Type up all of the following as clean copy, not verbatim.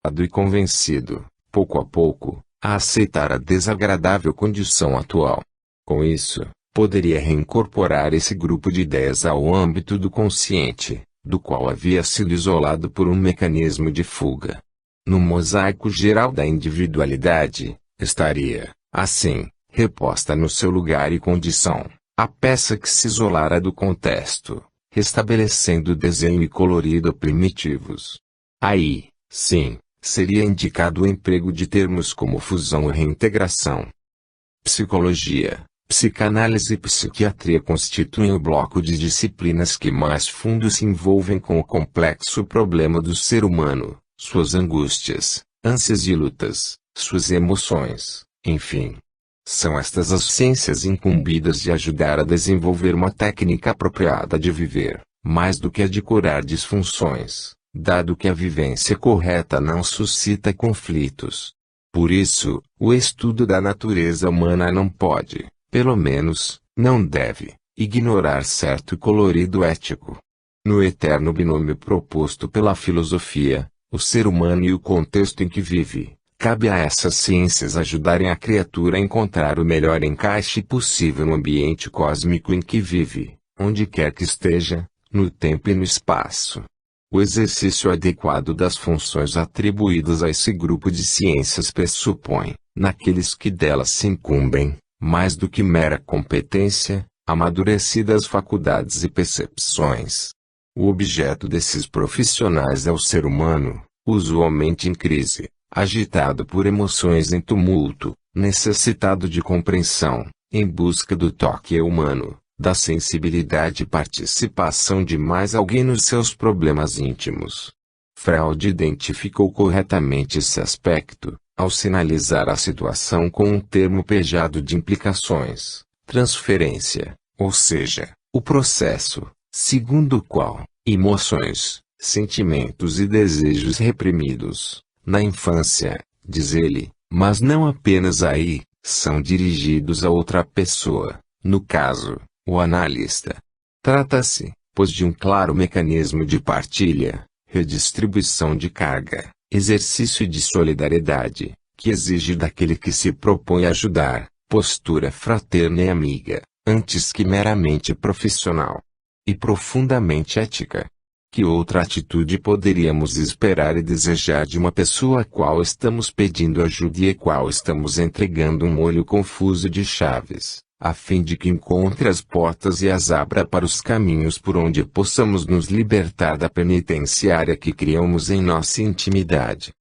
e convencido, pouco a pouco, a aceitar a desagradável condição atual. Com isso, poderia reincorporar esse grupo de ideias ao âmbito do consciente, do qual havia sido isolado por um mecanismo de fuga. No mosaico geral da individualidade, estaria, assim, reposta no seu lugar e condição, a peça que se isolara do contexto, restabelecendo desenho e colorido primitivos. Aí, sim, seria indicado o emprego de termos como fusão e reintegração. Psicologia, psicanálise e psiquiatria constituem o bloco de disciplinas que mais fundo se envolvem com o complexo problema do ser humano, suas angústias, ânsias e lutas, suas emoções, enfim. São estas as ciências incumbidas de ajudar a desenvolver uma técnica apropriada de viver, mais do que a de curar disfunções, dado que a vivência correta não suscita conflitos. Por isso, o estudo da natureza humana não pode, pelo menos, não deve, ignorar certo colorido ético. No eterno binômio proposto pela filosofia, o ser humano e o contexto em que vive, cabe a essas ciências ajudarem a criatura a encontrar o melhor encaixe possível no ambiente cósmico em que vive, onde quer que esteja, no tempo e no espaço. O exercício adequado das funções atribuídas a esse grupo de ciências pressupõe, naqueles que delas se incumbem, mais do que mera competência, amadurecidas faculdades e percepções. O objeto desses profissionais é o ser humano, usualmente em crise, agitado por emoções em tumulto, necessitado de compreensão, em busca do toque humano, da sensibilidade e participação de mais alguém nos seus problemas íntimos. Freud identificou corretamente esse aspecto, ao sinalizar a situação com um termo pejado de implicações, transferência, ou seja, o processo, segundo o qual, emoções, sentimentos e desejos reprimidos, na infância, diz ele, mas não apenas aí, são dirigidos a outra pessoa, no caso, o analista. Trata-se, pois, de um claro mecanismo de partilha, redistribuição de carga, exercício de solidariedade, que exige daquele que se propõe a ajudar, postura fraterna e amiga, antes que meramente profissional. E profundamente ética. Que outra atitude poderíamos esperar e desejar de uma pessoa a qual estamos pedindo ajuda e a qual estamos entregando um molho confuso de chaves, a fim de que encontre as portas e as abra para os caminhos por onde possamos nos libertar da penitenciária que criamos em nossa intimidade?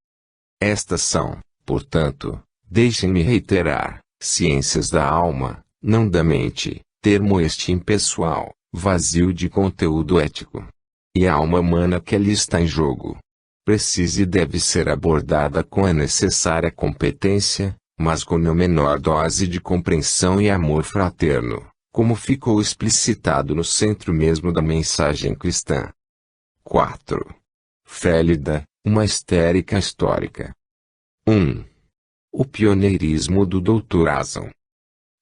Estas são, portanto, deixem-me reiterar, ciências da alma, não da mente, termo este impessoal, vazio de conteúdo ético. E a alma humana que ali está em jogo. Precisa e deve ser abordada com a necessária competência, mas com a menor dose de compreensão e amor fraterno, como ficou explicitado no centro mesmo da mensagem cristã. 4. Félida, uma histérica histórica. 1. O pioneirismo do Dr. Azzon.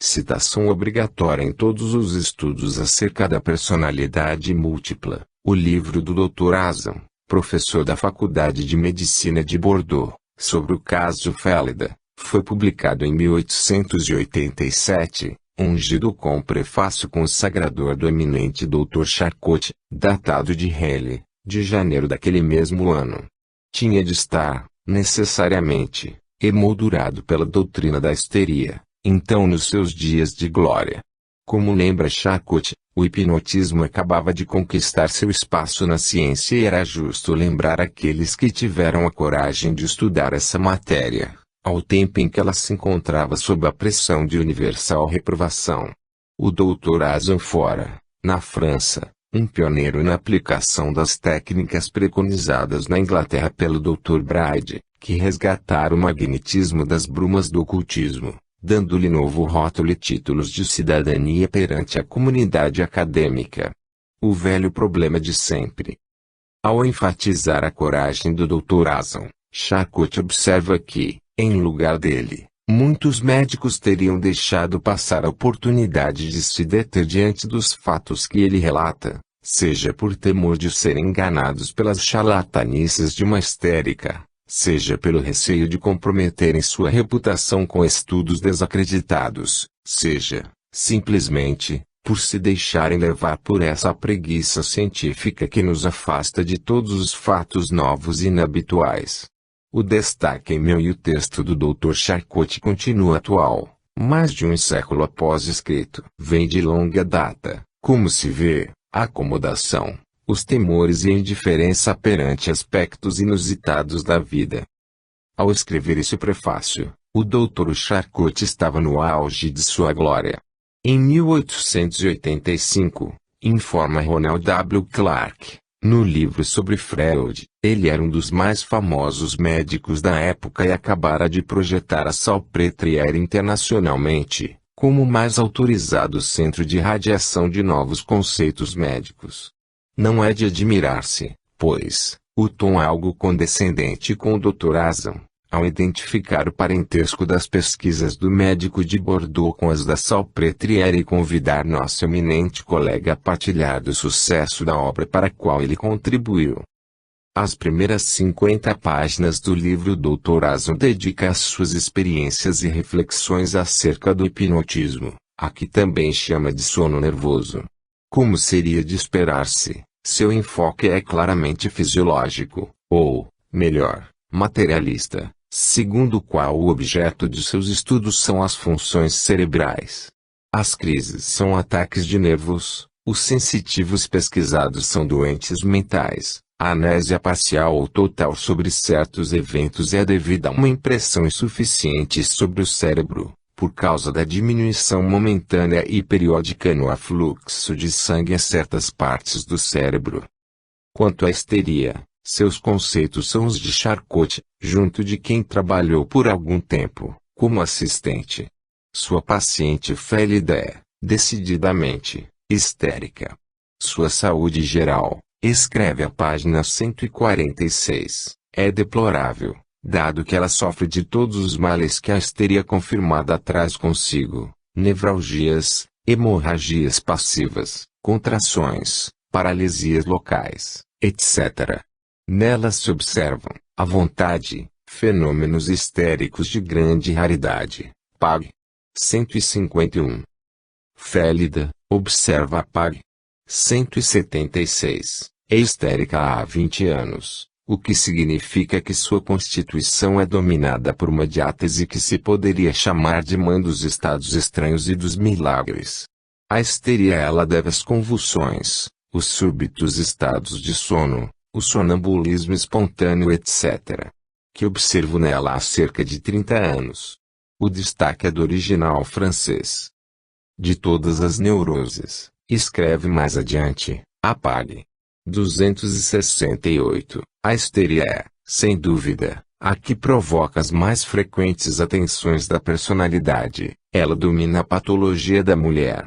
Citação obrigatória em todos os estudos acerca da personalidade múltipla. O livro do Dr. Azzon, professor da Faculdade de Medicina de Bordeaux, sobre o caso Félida, foi publicado em 1887, ungido com prefácio consagrador do eminente Dr. Charcot, datado de Halle, de janeiro daquele mesmo ano. Tinha de estar, necessariamente, emoldurado pela doutrina da histeria, então nos seus dias de glória. Como lembra Charcot, o hipnotismo acabava de conquistar seu espaço na ciência e era justo lembrar aqueles que tiveram a coragem de estudar essa matéria, ao tempo em que ela se encontrava sob a pressão de universal reprovação. O Dr. Azzon fora, na França, um pioneiro na aplicação das técnicas preconizadas na Inglaterra pelo Dr. Bride, que resgatara o magnetismo das brumas do ocultismo, dando-lhe novo rótulo e títulos de cidadania perante a comunidade acadêmica. O velho problema de sempre. Ao enfatizar a coragem do Dr. Azzon, Charcot observa que, em lugar dele, muitos médicos teriam deixado passar a oportunidade de se deter diante dos fatos que ele relata, seja por temor de serem enganados pelas charlatanices de uma histérica, seja pelo receio de comprometerem sua reputação com estudos desacreditados, seja, simplesmente, por se deixarem levar por essa preguiça científica que nos afasta de todos os fatos novos e inabituais. O destaque em meu e o texto do Dr. Charcot continua atual, mais de um século após escrito. Vem de longa data, como se vê, a acomodação, os temores e a indiferença perante aspectos inusitados da vida. Ao escrever esse prefácio, o Dr. Charcot estava no auge de sua glória. Em 1885, informa Ronald W. Clark, no livro sobre Freud, ele era um dos mais famosos médicos da época e acabara de projetar a Salpêtrière internacionalmente, como o mais autorizado centro de radiação de novos conceitos médicos. Não é de admirar-se, pois, o tom algo condescendente com o Dr. Azam, ao identificar o parentesco das pesquisas do médico de Bordeaux com as da Salpêtrière e convidar nosso eminente colega a partilhar do sucesso da obra para a qual ele contribuiu. As primeiras 50 páginas do livro Dr. Azam dedica às suas experiências e reflexões acerca do hipnotismo, a que também chama de sono nervoso. Como seria de esperar-se, seu enfoque é claramente fisiológico, ou, melhor, materialista, segundo o qual o objeto de seus estudos são as funções cerebrais. As crises são ataques de nervos, os sensitivos pesquisados são doentes mentais, a amnésia parcial ou total sobre certos eventos é devida a uma impressão insuficiente sobre o cérebro, por causa da diminuição momentânea e periódica no afluxo de sangue a certas partes do cérebro. Quanto à histeria, seus conceitos são os de Charcot, junto de quem trabalhou por algum tempo, como assistente. Sua paciente Félida é, decididamente, histérica. Sua saúde geral, escreve a página 146, é deplorável, dado que ela sofre de todos os males que a histeria confirmada traz consigo, nevralgias, hemorragias passivas, contrações, paralisias locais, etc. Nela se observam, à vontade, fenômenos histéricos de grande raridade. Pag. 151. Félida, observa a Pag. 176. É histérica há 20 anos, o que significa que sua constituição é dominada por uma diátese que se poderia chamar de mãe dos estados estranhos e dos milagres. A histeria ela deve às convulsões, os súbitos estados de sono, o sonambulismo espontâneo etc. que observo nela há cerca de 30 anos. O destaque é do original francês. De todas as neuroses, escreve mais adiante, a Pag. 268, a histeria é, sem dúvida, a que provoca as mais frequentes atenções da personalidade, ela domina a patologia da mulher.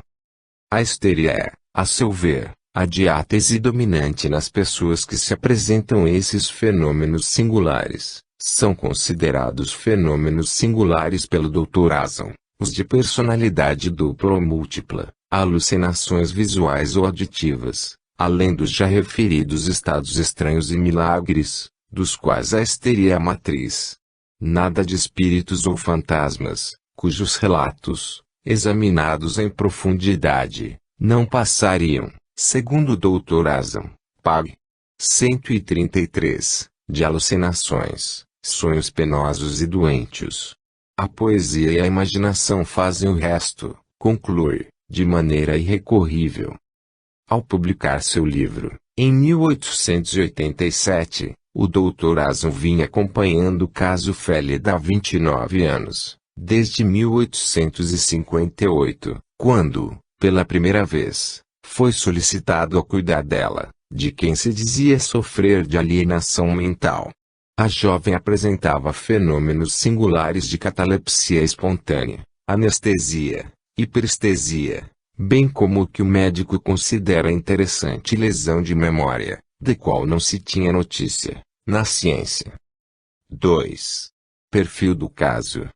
A histeria é, a seu ver, a diátese dominante nas pessoas que se apresentam esses fenômenos singulares, são considerados fenômenos singulares pelo Dr. Azam, os de personalidade dupla ou múltipla, alucinações visuais ou auditivas, além dos já referidos estados estranhos e milagres, dos quais a histeria é a matriz. Nada de espíritos ou fantasmas, cujos relatos, examinados em profundidade, não passariam, segundo o Dr. Azam, Pag. 133, de alucinações, sonhos penosos e doentios. A poesia e a imaginação fazem o resto, conclui, de maneira irrecorrível. Ao publicar seu livro, em 1887, o Dr. Azam vinha acompanhando o caso Félida há 29 anos, desde 1858, quando, pela primeira vez, foi solicitado a cuidar dela, de quem se dizia sofrer de alienação mental. A jovem apresentava fenômenos singulares de catalepsia espontânea, anestesia, hiperestesia, bem como o que o médico considera interessante lesão de memória, de qual não se tinha notícia, na ciência. 2. Perfil do caso.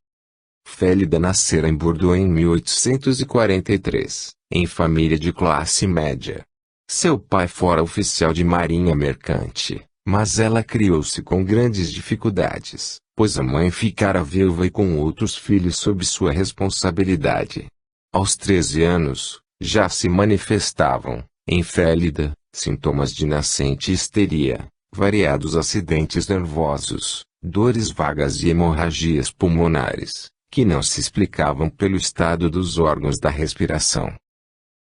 Félida nascera em Bordeaux em 1843, em família de classe média. Seu pai fora oficial de marinha mercante, Mas ela criou-se com grandes dificuldades, pois a mãe ficara viúva e com outros filhos sob sua responsabilidade. Aos 13 anos, já se manifestavam, em Félida, sintomas de nascente histeria, variados acidentes nervosos, dores vagas e hemorragias pulmonares, que não se explicavam pelo estado dos órgãos da respiração.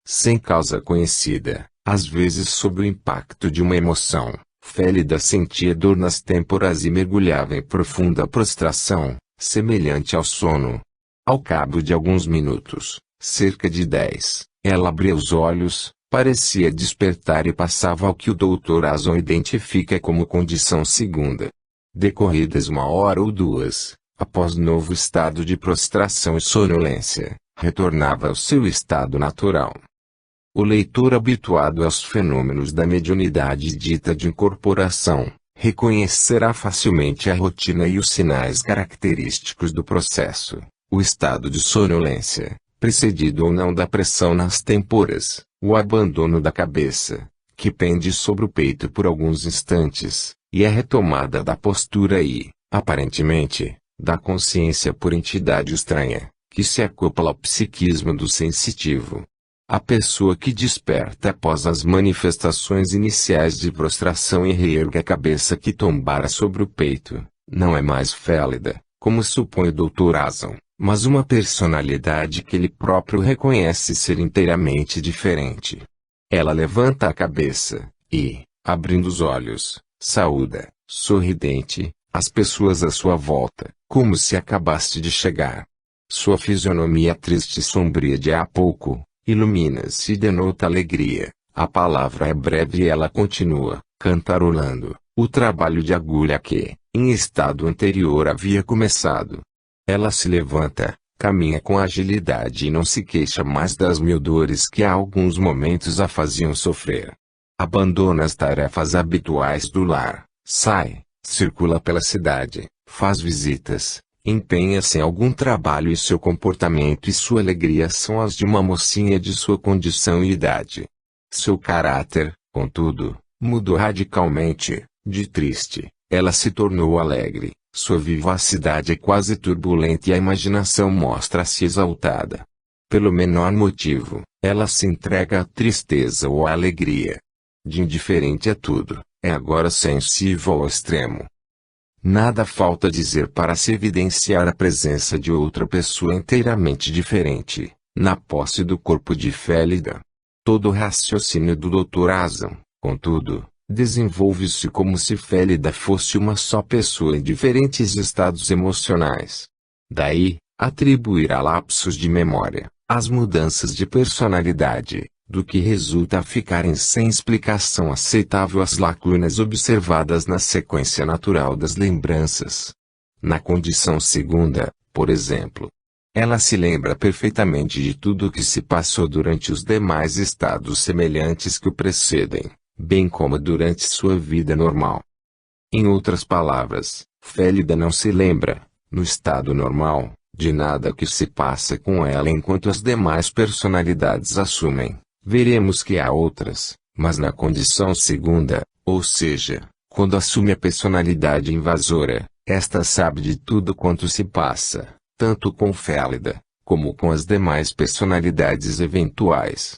Sem causa conhecida, às vezes sob o impacto de uma emoção, Félida sentia dor nas têmporas e mergulhava em profunda prostração, semelhante ao sono. Ao cabo de alguns minutos, cerca de 10, ela abria os olhos, parecia despertar e passava ao que o Dr. Ason identifica como condição segunda. Decorridas 1 hora ou 2, após novo estado de prostração e sonolência, retornava ao seu estado natural. O leitor habituado aos fenômenos da mediunidade dita de incorporação, reconhecerá facilmente a rotina e os sinais característicos do processo, o estado de sonolência, precedido ou não da pressão nas têmporas, o abandono da cabeça, que pende sobre o peito por alguns instantes, e a retomada da postura e, aparentemente, da consciência por entidade estranha, que se acopla ao psiquismo do sensitivo. A pessoa que desperta após as manifestações iniciais de prostração e reergue a cabeça que tombara sobre o peito, não é mais Félida, como supõe o Dr. Ason, mas uma personalidade que ele próprio reconhece ser inteiramente diferente. Ela levanta a cabeça, e, abrindo os olhos, saúda, sorridente, as pessoas à sua volta, como se acabasse de chegar. Sua fisionomia triste e sombria de há pouco, ilumina-se e denota alegria. A palavra é breve e ela continua, cantarolando, o trabalho de agulha que, em estado anterior havia começado. Ela se levanta, caminha com agilidade e não se queixa mais das 1000 dores que há alguns momentos a faziam sofrer. Abandona as tarefas habituais do lar, sai, circula pela cidade, faz visitas, empenha-se em algum trabalho e seu comportamento e sua alegria são as de uma mocinha de sua condição e idade. Seu caráter, contudo, mudou radicalmente. De triste, ela se tornou alegre, sua vivacidade é quase turbulenta e a imaginação mostra-se exaltada. Pelo menor motivo, ela se entrega à tristeza ou à alegria. De indiferente a tudo, é agora sensível ao extremo. Nada falta dizer para se evidenciar a presença de outra pessoa inteiramente diferente, na posse do corpo de Félida. Todo o raciocínio do Dr. Ason, contudo, desenvolve-se como se Félida fosse uma só pessoa em diferentes estados emocionais. Daí, atribuir a lapsos de memória, as mudanças de personalidade, do que resulta a ficarem sem explicação aceitável as lacunas observadas na sequência natural das lembranças. Na condição segunda, por exemplo, ela se lembra perfeitamente de tudo o que se passou durante os demais estados semelhantes que o precedem, bem como durante sua vida normal. Em outras palavras, Félida não se lembra, no estado normal, de nada que se passa com ela enquanto as demais personalidades assumem. Veremos que há outras, mas na condição segunda, ou seja, quando assume a personalidade invasora, esta sabe de tudo quanto se passa, tanto com Félida, como com as demais personalidades eventuais.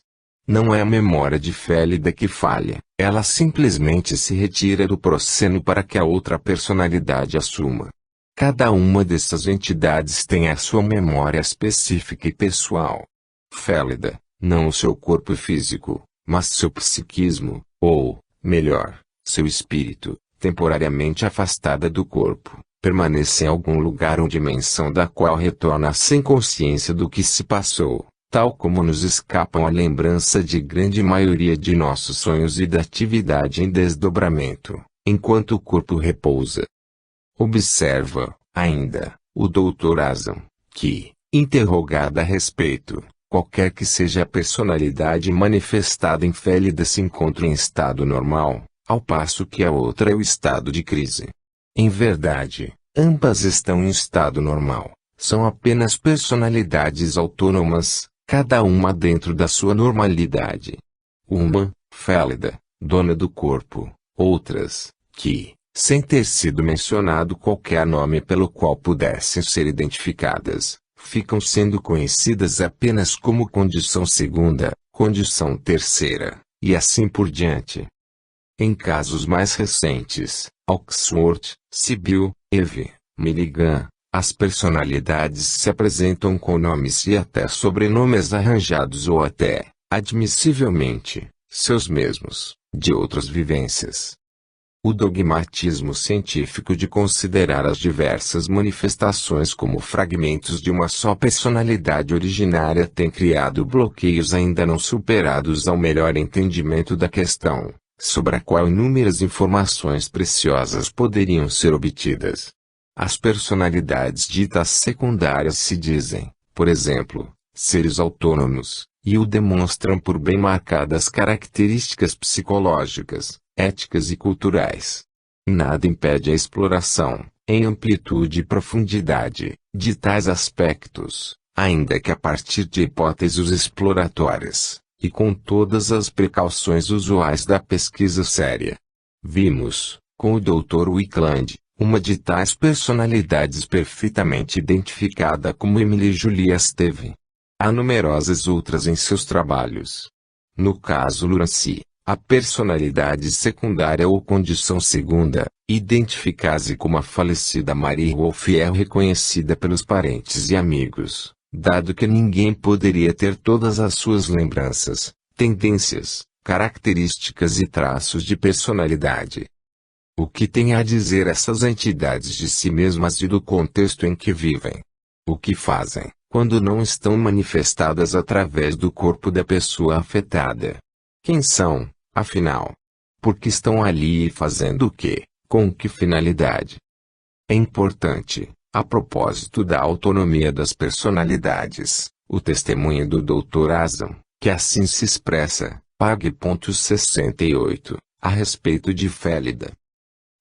Não é a memória de Félida que falha, ela simplesmente se retira do proceno para que a outra personalidade assuma. Cada uma dessas entidades tem a sua memória específica e pessoal. Félida, não o seu corpo físico, mas seu psiquismo, ou, melhor, seu espírito, temporariamente afastada do corpo, permanece em algum lugar ou dimensão da qual retorna sem consciência do que se passou, tal como nos escapam a lembrança de grande maioria de nossos sonhos e da atividade em desdobramento, enquanto o corpo repousa. Observa, ainda, o Dr. Ason, que, interrogada a respeito, qualquer que seja a personalidade manifestada em Félida se encontra em estado normal, ao passo que a outra é o estado de crise. Em verdade, ambas estão em estado normal, são apenas personalidades autônomas, cada uma dentro da sua normalidade. Uma, Félida, dona do corpo, outras, que, sem ter sido mencionado qualquer nome pelo qual pudessem ser identificadas, ficam sendo conhecidas apenas como condição segunda, condição terceira, e assim por diante. Em casos mais recentes, Oxford, Sibyl, Eve, Milligan, as personalidades se apresentam com nomes e até sobrenomes arranjados ou até, admissivelmente, seus mesmos, de outras vivências. O dogmatismo científico de considerar as diversas manifestações como fragmentos de uma só personalidade originária tem criado bloqueios ainda não superados ao melhor entendimento da questão, sobre a qual inúmeras informações preciosas poderiam ser obtidas. As personalidades ditas secundárias se dizem, por exemplo, seres autônomos, e o demonstram por bem marcadas características psicológicas, éticas e culturais. Nada impede a exploração, em amplitude e profundidade, de tais aspectos, ainda que a partir de hipóteses exploratórias, e com todas as precauções usuais da pesquisa séria. Vimos, com o Dr. Wickland, uma de tais personalidades perfeitamente identificada como Emily Julia Esteve. Há numerosas outras em seus trabalhos. No caso Lurancy, a personalidade secundária ou condição segunda, identifica-se como a falecida Marie Wolfe é reconhecida pelos parentes e amigos, dado que ninguém poderia ter todas as suas lembranças, tendências, características e traços de personalidade. O que tem a dizer essas entidades de si mesmas e do contexto em que vivem? O que fazem, quando não estão manifestadas através do corpo da pessoa afetada? Quem são, afinal? Por que estão ali e fazendo o quê? Com que finalidade? É importante, a propósito da autonomia das personalidades, o testemunho do Dr. Asan, que assim se expressa, pág. 68, a respeito de Félida.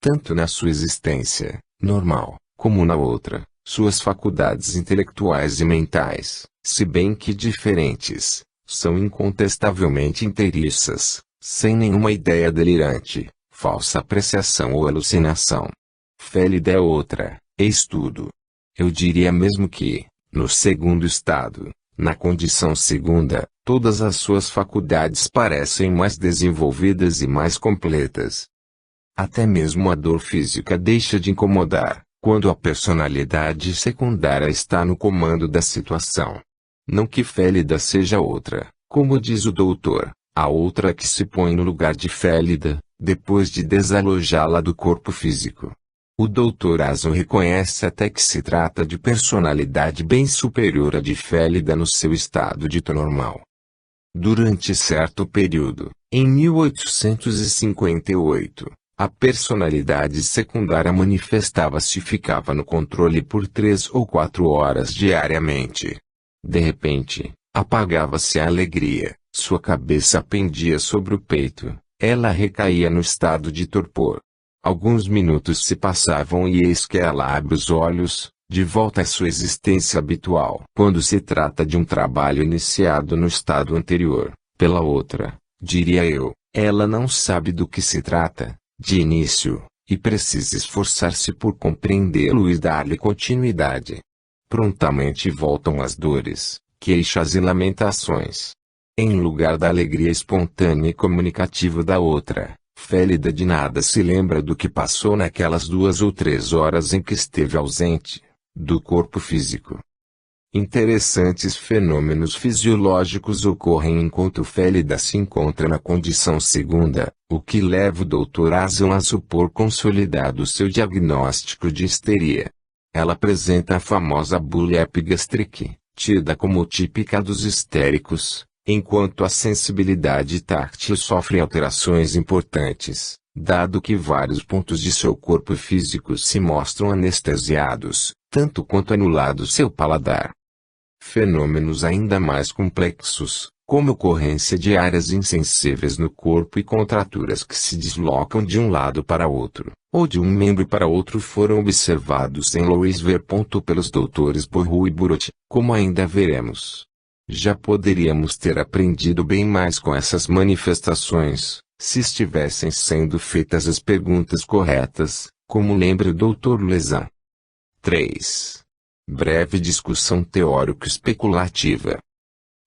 Tanto na sua existência, normal, como na outra, suas faculdades intelectuais e mentais, se bem que diferentes, são incontestavelmente inteiriças, sem nenhuma ideia delirante, falsa apreciação ou alucinação. Félida é outra, é estudo. Eu diria mesmo que, no segundo estado, na condição segunda, todas as suas faculdades parecem mais desenvolvidas e mais completas. Até mesmo a dor física deixa de incomodar, quando a personalidade secundária está no comando da situação. Não que Félida seja outra, como diz o doutor, a outra que se põe no lugar de Félida, depois de desalojá-la do corpo físico. O Dr. Asan reconhece até que se trata de personalidade bem superior à de Félida no seu estado dito normal. Durante certo período, em 1858, a personalidade secundária manifestava-se e ficava no controle por 3 ou 4 horas diariamente. De repente, apagava-se a alegria, sua cabeça pendia sobre o peito, ela recaía no estado de torpor. Alguns minutos se passavam e eis que ela abre os olhos, de volta à sua existência habitual. Quando se trata de um trabalho iniciado no estado anterior, pela outra, diria eu, ela não sabe do que se trata, de início, e precisa esforçar-se por compreendê-lo e dar-lhe continuidade. Prontamente voltam as dores, queixas e lamentações. Em lugar da alegria espontânea e comunicativa da outra, Félida de nada se lembra do que passou naquelas 2 ou 3 horas em que esteve ausente, do corpo físico. Interessantes fenômenos fisiológicos ocorrem enquanto Félida se encontra na condição segunda, o que leva o Dr. Asan a supor consolidado seu diagnóstico de histeria. Ela apresenta a famosa bulia epigastrique, tida como típica dos histéricos, enquanto a sensibilidade táctil sofre alterações importantes, dado que vários pontos de seu corpo físico se mostram anestesiados, tanto quanto anulado seu paladar. Fenômenos ainda mais complexos, como ocorrência de áreas insensíveis no corpo e contraturas que se deslocam de um lado para outro, ou de um membro para outro foram observados em Louisville. Pelos doutores Borru e Burot, como ainda veremos. Já poderíamos ter aprendido bem mais com essas manifestações, se estivessem sendo feitas as perguntas corretas, como lembra o Dr. Lezan. 3. Breve discussão teórico-especulativa.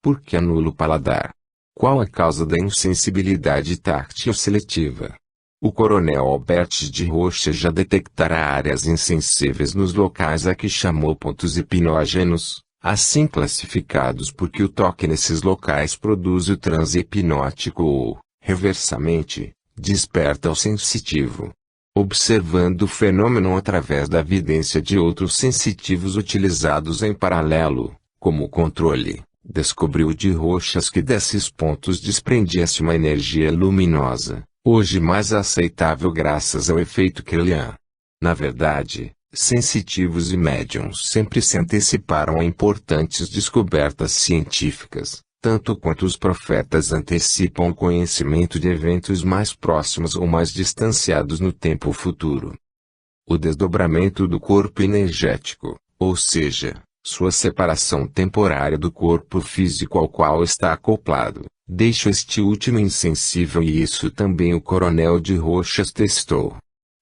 Por que anula o paladar? Qual a causa da insensibilidade táctil seletiva? O coronel Albert de Rocha já detectara áreas insensíveis nos locais a que chamou pontos hipnógenos, assim classificados porque o toque nesses locais produz o transe hipnótico ou, reversamente, desperta o sensitivo. Observando o fenômeno através da evidência de outros sensitivos utilizados em paralelo, como controle, descobriu de Rochas que desses pontos desprendia-se uma energia luminosa, hoje mais aceitável graças ao efeito Kirlian. Na verdade, sensitivos e médiums sempre se anteciparam a importantes descobertas científicas, tanto quanto os profetas antecipam o conhecimento de eventos mais próximos ou mais distanciados no tempo futuro. O desdobramento do corpo energético, ou seja, sua separação temporária do corpo físico ao qual está acoplado, deixa este último insensível e isso também o coronel de Rochas testou.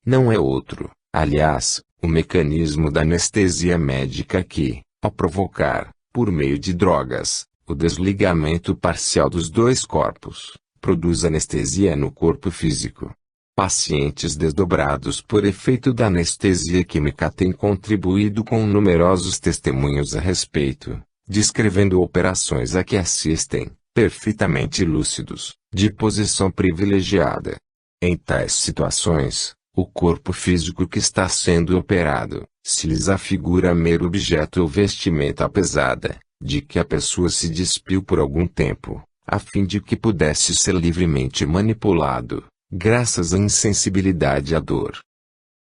Não é outro, aliás, o mecanismo da anestesia médica que, ao provocar, por meio de drogas, o desligamento parcial dos dois corpos, produz anestesia no corpo físico. Pacientes desdobrados por efeito da anestesia química têm contribuído com numerosos testemunhos a respeito, descrevendo operações a que assistem, perfeitamente lúcidos, de posição privilegiada. Em tais situações, o corpo físico que está sendo operado, se lhes afigura mero objeto ou vestimenta pesada, de que a pessoa se despiu por algum tempo, a fim de que pudesse ser livremente manipulado, graças à insensibilidade à dor.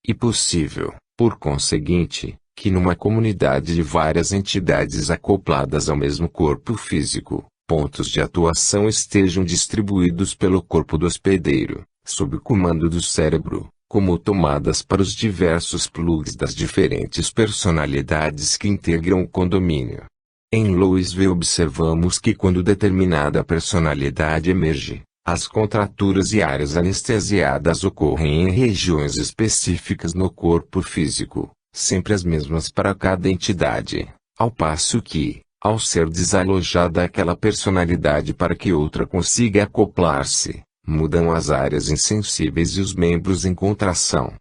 E possível, por conseguinte, que numa comunidade de várias entidades acopladas ao mesmo corpo físico, pontos de atuação estejam distribuídos pelo corpo do hospedeiro, sob o comando do cérebro, como tomadas para os diversos plugs das diferentes personalidades que integram o condomínio. Em Louisville observamos que quando determinada personalidade emerge, as contraturas e áreas anestesiadas ocorrem em regiões específicas no corpo físico, sempre as mesmas para cada entidade, ao passo que, ao ser desalojada aquela personalidade para que outra consiga acoplar-se, mudam as áreas insensíveis e os membros em contração.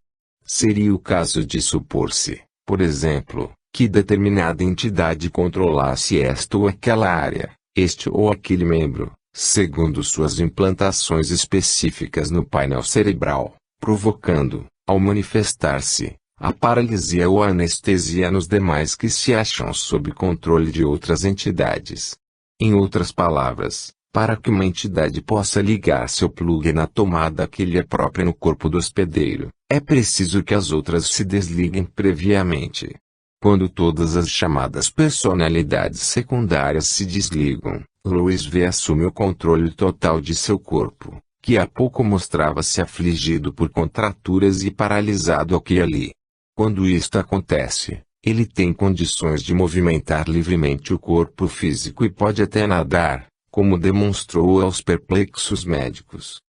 Seria o caso de supor-se, por exemplo, que determinada entidade controlasse esta ou aquela área, este ou aquele membro, segundo suas implantações específicas no painel cerebral, provocando, ao manifestar-se, a paralisia ou a anestesia nos demais que se acham sob controle de outras entidades. Em outras palavras, para que uma entidade possa ligar seu plug na tomada que lhe é própria no corpo do hospedeiro, é preciso que as outras se desliguem previamente. Quando todas as chamadas personalidades secundárias se desligam, Louisville assume o controle total de seu corpo, que há pouco mostrava-se afligido por contraturas e paralisado aqui e ali. Quando isto acontece, ele tem condições de movimentar livremente o corpo físico e pode até nadar, como demonstrou aos perplexos médicos.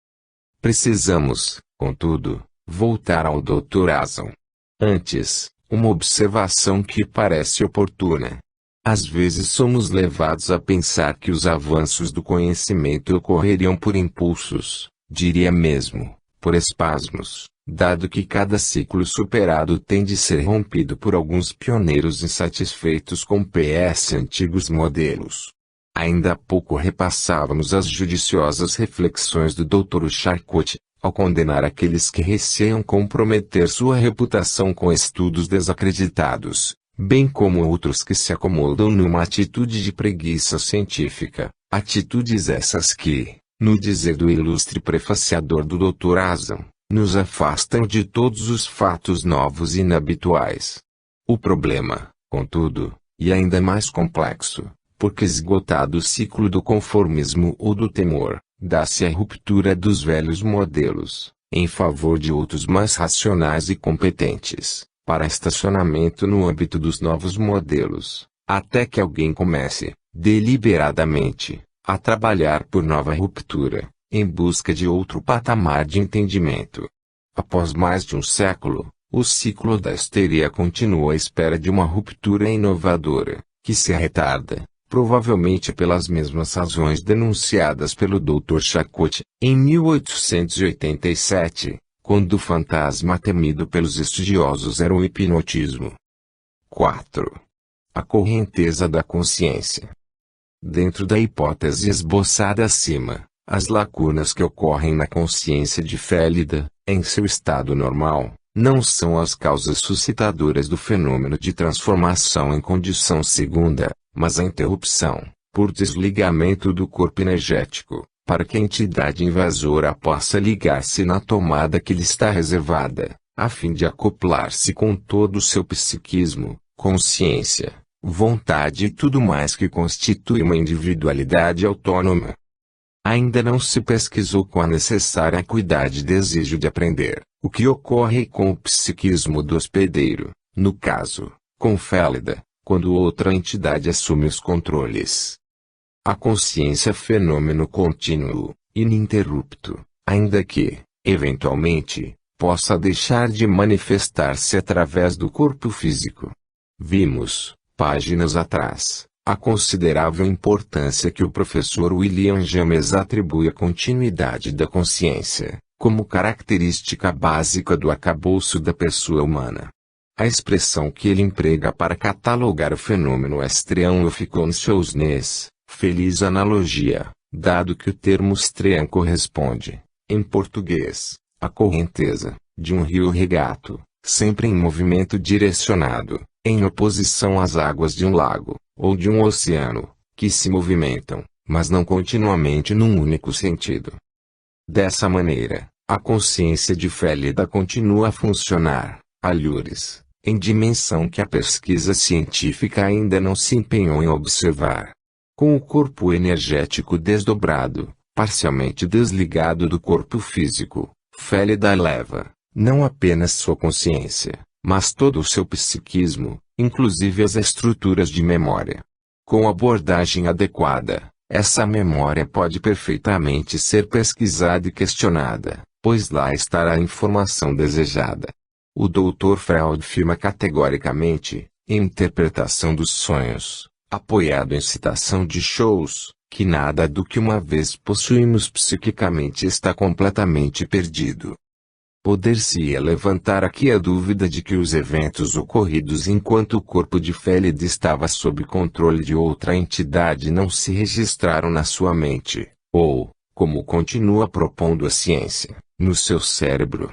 Precisamos, contudo, voltar ao Dr. Asan. Antes, uma observação que parece oportuna. Às vezes somos levados a pensar que os avanços do conhecimento ocorreriam por impulsos, diria mesmo, por espasmos, dado que cada ciclo superado tem de ser rompido por alguns pioneiros insatisfeitos com PS antigos modelos. Ainda há pouco repassávamos as judiciosas reflexões do Dr. Charcot, ao condenar aqueles que receiam comprometer sua reputação com estudos desacreditados, bem como outros que se acomodam numa atitude de preguiça científica, atitudes essas que, no dizer do ilustre prefaciador do Dr. Asan, nos afastam de todos os fatos novos e inabituais. O problema, contudo, e ainda mais complexo, porque esgotado o ciclo do conformismo ou do temor, dá-se a ruptura dos velhos modelos, em favor de outros mais racionais e competentes, para estacionamento no âmbito dos novos modelos, até que alguém comece, deliberadamente, a trabalhar por nova ruptura, em busca de outro patamar de entendimento. Após mais de um século, o ciclo da histeria continua à espera de uma ruptura inovadora, que se retarda, provavelmente pelas mesmas razões denunciadas pelo Dr. Charcot, em 1887, quando o fantasma temido pelos estudiosos era o hipnotismo. 4. A correnteza da consciência. Dentro da hipótese esboçada acima, as lacunas que ocorrem na consciência de Félida, em seu estado normal, não são as causas suscitadoras do fenômeno de transformação em condição segunda, mas a interrupção, por desligamento do corpo energético, para que a entidade invasora possa ligar-se na tomada que lhe está reservada, a fim de acoplar-se com todo o seu psiquismo, consciência, vontade e tudo mais que constitui uma individualidade autônoma. Ainda não se pesquisou com a necessária acuidade e desejo de aprender, o que ocorre com o psiquismo do hospedeiro, no caso, com Félida, quando outra entidade assume os controles. A consciência é fenômeno contínuo, ininterrupto, ainda que, eventualmente, possa deixar de manifestar-se através do corpo físico. Vimos, páginas atrás, a considerável importância que o professor William James atribui à continuidade da consciência, como característica básica do arcabouço da pessoa humana. A expressão que ele emprega para catalogar o fenômeno é stream-of-consciousness, feliz analogia, dado que o termo stream corresponde, em português, à correnteza, de um rio regato, sempre em movimento direcionado, em oposição às águas de um lago, ou de um oceano, que se movimentam, mas não continuamente num único sentido. Dessa maneira, a consciência de Félida continua a funcionar, alhures, em dimensão que a pesquisa científica ainda não se empenhou em observar. Com o corpo energético desdobrado, parcialmente desligado do corpo físico, Félida eleva, não apenas sua consciência, mas todo o seu psiquismo, inclusive as estruturas de memória. Com abordagem adequada, essa memória pode perfeitamente ser pesquisada e questionada, pois lá estará a informação desejada. O Dr. Freud afirma categoricamente, em Interpretação dos Sonhos, apoiado em citação de Shows, que nada do que uma vez possuímos psiquicamente está completamente perdido. Poder-se-ia levantar aqui a dúvida de que os eventos ocorridos enquanto o corpo de Félida estava sob controle de outra entidade não se registraram na sua mente, ou, como continua propondo a ciência, no seu cérebro.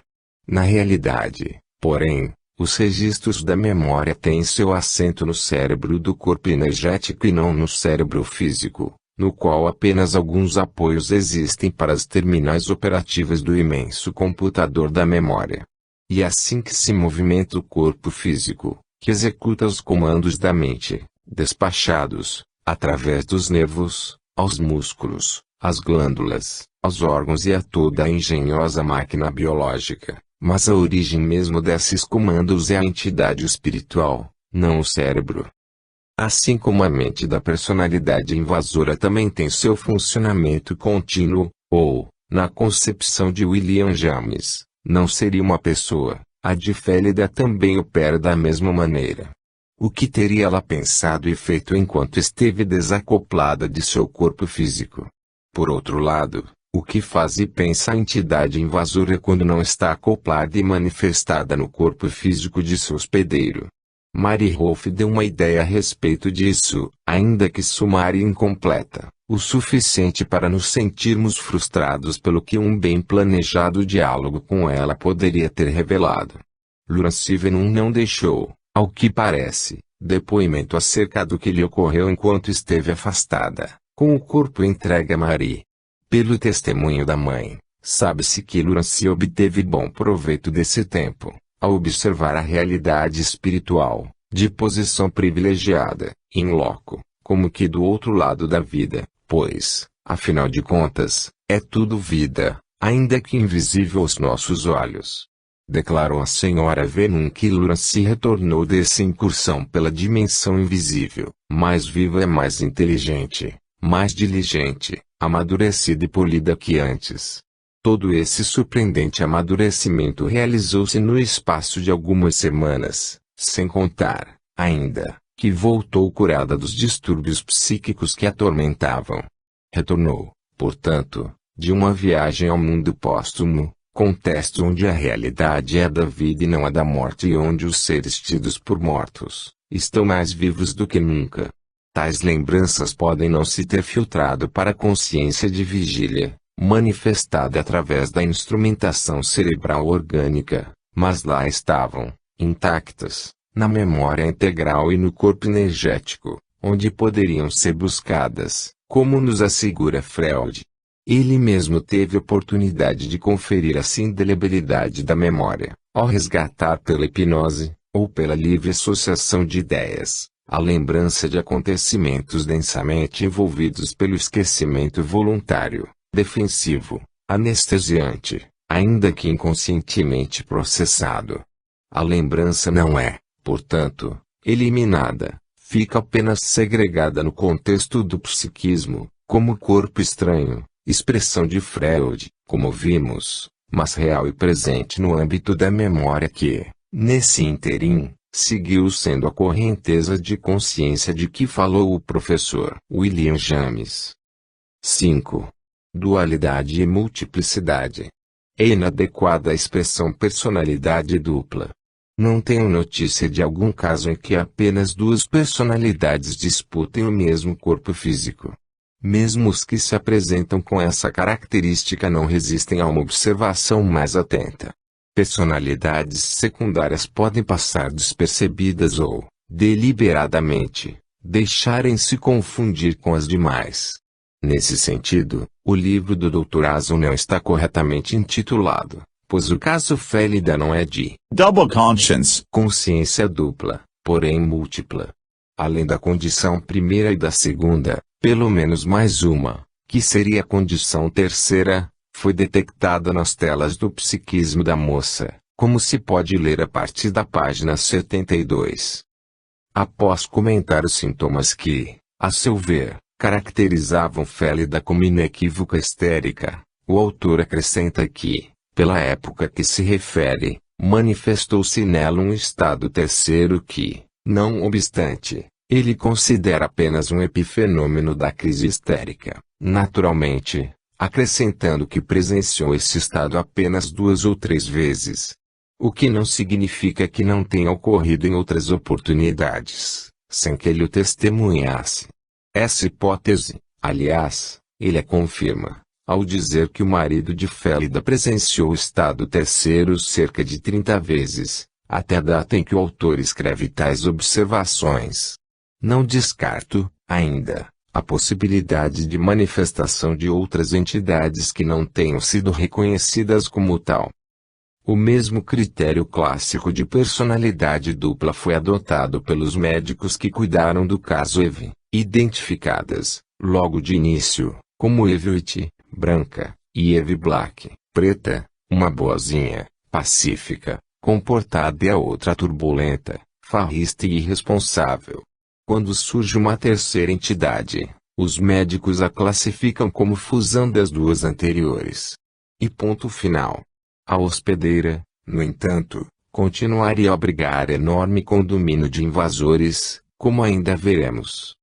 Na realidade, porém, os registros da memória têm seu assento no cérebro do corpo energético e não no cérebro físico, no qual apenas alguns apoios existem para as terminais operativas do imenso computador da memória. E é assim que se movimenta o corpo físico, que executa os comandos da mente, despachados, através dos nervos, aos músculos, às glândulas, aos órgãos e a toda a engenhosa máquina biológica. Mas a origem mesmo desses comandos é a entidade espiritual, não o cérebro. Assim como a mente da personalidade invasora também tem seu funcionamento contínuo, ou, na concepção de William James, não seria uma pessoa, a de Félida também opera da mesma maneira. O que teria ela pensado e feito enquanto esteve desacoplada de seu corpo físico? Por outro lado, o que faz e pensa a entidade invasora quando não está acoplada e manifestada no corpo físico de seu hospedeiro? Mary Rolfe deu uma ideia a respeito disso, ainda que sumária e incompleta, o suficiente para nos sentirmos frustrados pelo que um bem planejado diálogo com ela poderia ter revelado. Laurence Venom não deixou, ao que parece, depoimento acerca do que lhe ocorreu enquanto esteve afastada, com o corpo entregue a Marie. Pelo testemunho da mãe, sabe-se que Laurence obteve bom proveito desse tempo, ao observar a realidade espiritual, de posição privilegiada, in loco, como que do outro lado da vida, pois, afinal de contas, é tudo vida, ainda que invisível aos nossos olhos. Declarou a senhora Venom que Laurence retornou dessa incursão pela dimensão invisível, mais viva e mais inteligente, mais diligente, amadurecida e polida que antes. Todo esse surpreendente amadurecimento realizou-se no espaço de algumas semanas, sem contar, ainda, que voltou curada dos distúrbios psíquicos que a atormentavam. Retornou, portanto, de uma viagem ao mundo póstumo, contexto onde a realidade é da vida e não a da morte e onde os seres tidos por mortos, estão mais vivos do que nunca. Tais lembranças podem não se ter filtrado para a consciência de vigília, manifestada através da instrumentação cerebral orgânica, mas lá estavam, intactas, na memória integral e no corpo energético, onde poderiam ser buscadas, como nos assegura Freud. Ele mesmo teve oportunidade de conferir essa indelebilidade da memória, ao resgatar pela hipnose, ou pela livre associação de ideias, a lembrança de acontecimentos densamente envolvidos pelo esquecimento voluntário, defensivo, anestesiante, ainda que inconscientemente processado. A lembrança não é, portanto, eliminada, fica apenas segregada no contexto do psiquismo, como corpo estranho, expressão de Freud, como vimos, mas real e presente no âmbito da memória que, nesse ínterim, seguiu sendo a correnteza de consciência de que falou o professor William James. 5. Dualidade e multiplicidade. É inadequada a expressão personalidade dupla. Não tenho notícia de algum caso em que apenas duas personalidades disputem o mesmo corpo físico. Mesmo os que se apresentam com essa característica não resistem a uma observação mais atenta. Personalidades secundárias podem passar despercebidas ou, deliberadamente, deixarem-se confundir com as demais. Nesse sentido, o livro do Dr. Azzon não está corretamente intitulado, pois o caso Félida não é de double conscience, consciência dupla, porém múltipla. Além da condição primeira e da segunda, pelo menos mais uma, que seria a condição terceira, foi detectada nas telas do psiquismo da moça, como se pode ler a partir da página 72. Após comentar os sintomas que, a seu ver, caracterizavam Félida como inequívoca histérica, o autor acrescenta que, pela época que se refere, manifestou-se nela um estado terceiro que, não obstante, ele considera apenas um epifenômeno da crise histérica, naturalmente, acrescentando que presenciou esse estado apenas 2 ou 3 vezes. O que não significa que não tenha ocorrido em outras oportunidades, sem que ele o testemunhasse. Essa hipótese, aliás, ele a confirma, ao dizer que o marido de Félida presenciou o estado terceiro cerca de 30 vezes, até a data em que o autor escreve tais observações. Não descarto, ainda, a possibilidade de manifestação de outras entidades que não tenham sido reconhecidas como tal. O mesmo critério clássico de personalidade dupla foi adotado pelos médicos que cuidaram do caso Eve, identificadas, logo de início, como Eve White, branca, e Eve Black, preta, uma boazinha, pacífica, comportada e a outra turbulenta, farrista e irresponsável. Quando surge uma terceira entidade, os médicos a classificam como fusão das duas anteriores. E ponto final. A hospedeira, no entanto, continuaria a abrigar enorme condomínio de invasores, como ainda veremos.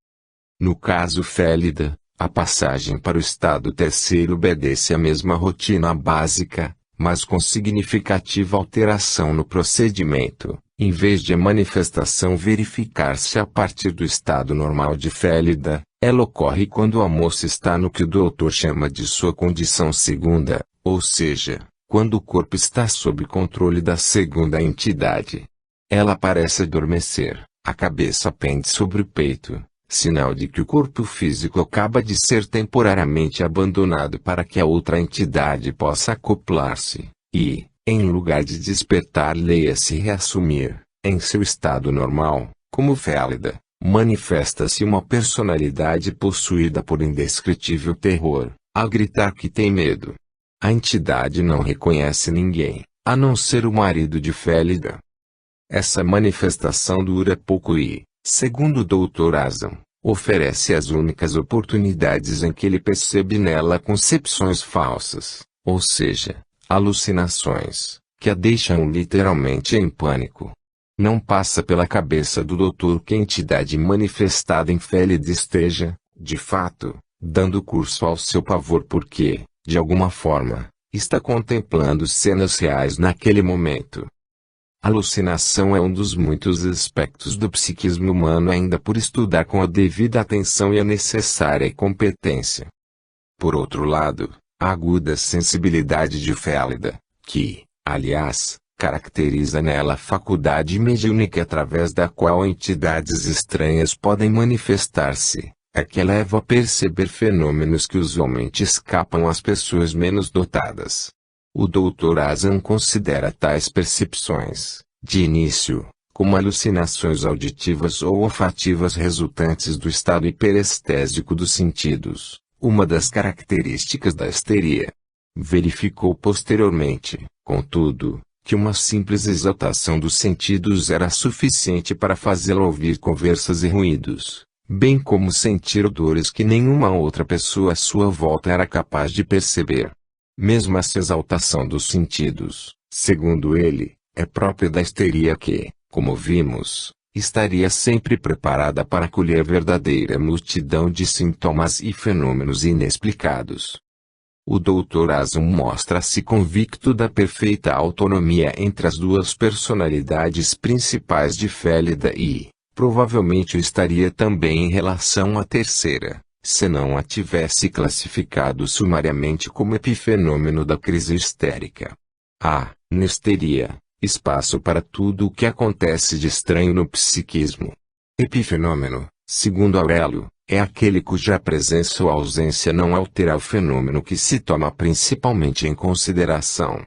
No caso Félida, a passagem para o estado terceiro obedece à mesma rotina básica, mas com significativa alteração no procedimento. Em vez de a manifestação verificar-se a partir do estado normal de Félida, ela ocorre quando a moça está no que o doutor chama de sua condição segunda, ou seja, quando o corpo está sob controle da segunda entidade. Ela parece adormecer, a cabeça pende sobre o peito, sinal de que o corpo físico acaba de ser temporariamente abandonado para que a outra entidade possa acoplar-se, e, em lugar de despertar, leia-se reassumir, em seu estado normal, como Félida, manifesta-se uma personalidade possuída por indescritível terror, a gritar que tem medo. A entidade não reconhece ninguém, a não ser o marido de Félida. Essa manifestação dura pouco e, segundo o Dr. Azzon, Oferece as únicas oportunidades em que ele percebe nela concepções falsas, ou seja, alucinações, que a deixam literalmente em pânico. Não passa pela cabeça do doutor que a entidade manifestada em Félida esteja, de fato, dando curso ao seu pavor porque, de alguma forma, está contemplando cenas reais naquele momento. A alucinação é um dos muitos aspectos do psiquismo humano ainda por estudar com a devida atenção e a necessária competência. Por outro lado, a aguda sensibilidade de Félida, que, aliás, caracteriza nela a faculdade mediúnica através da qual entidades estranhas podem manifestar-se, é que leva a perceber fenômenos que usualmente escapam às pessoas menos dotadas. O Dr. Asan considera tais percepções, de início, como alucinações auditivas ou olfativas resultantes do estado hiperestésico dos sentidos, uma das características da histeria. Verificou posteriormente, contudo, que uma simples exaltação dos sentidos era suficiente para fazê-la ouvir conversas e ruídos, bem como sentir odores que nenhuma outra pessoa à sua volta era capaz de perceber. Mesmo essa exaltação dos sentidos, segundo ele, é própria da histeria que, como vimos, estaria sempre preparada para acolher a verdadeira multidão de sintomas e fenômenos inexplicados. O Dr. Asan mostra-se convicto da perfeita autonomia entre as duas personalidades principais de Félida e, provavelmente o estaria também em relação à terceira, se não a tivesse classificado sumariamente como epifenômeno da crise histérica. Há, na histeria, espaço para tudo o que acontece de estranho no psiquismo. Epifenômeno, segundo Aurélio, é aquele cuja presença ou ausência não altera o fenômeno que se toma principalmente em consideração.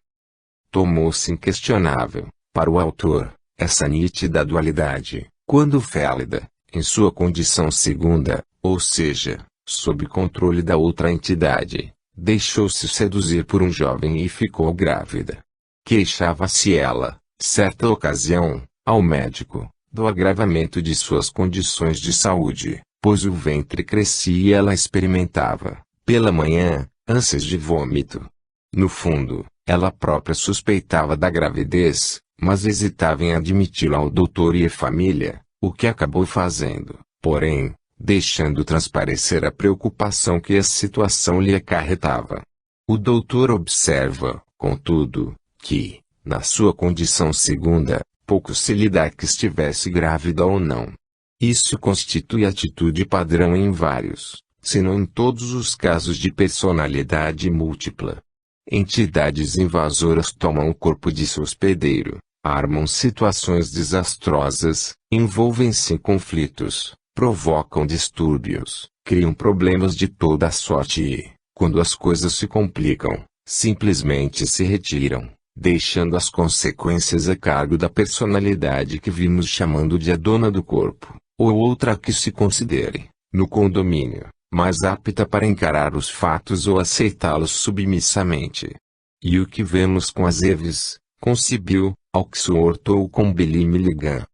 Tomou-se inquestionável, para o autor, essa nítida dualidade, quando Félida, em sua condição segunda, ou seja, sob controle da outra entidade, deixou-se seduzir por um jovem e ficou grávida. Queixava-se ela, certa ocasião, ao médico, do agravamento de suas condições de saúde, pois o ventre crescia e ela experimentava, pela manhã, ânsias de vômito. No fundo, ela própria suspeitava da gravidez, mas hesitava em admiti-la ao doutor e à família, o que acabou fazendo, porém, deixando transparecer a preocupação que a situação lhe acarretava. O doutor observa, contudo, que, na sua condição segunda, pouco se lhe dá que estivesse grávida ou não. Isso constitui atitude padrão em vários, se não em todos os casos de personalidade múltipla. Entidades invasoras tomam o corpo de seu hospedeiro, armam situações desastrosas, envolvem-se em conflitos, provocam distúrbios, criam problemas de toda a sorte e, quando as coisas se complicam, simplesmente se retiram, deixando as consequências a cargo da personalidade que vimos chamando de a dona do corpo, ou outra que se considere, no condomínio, mais apta para encarar os fatos ou aceitá-los submissamente. E o que vemos com as Eves, com Sibyl, Oxford ou com Billy Milligan.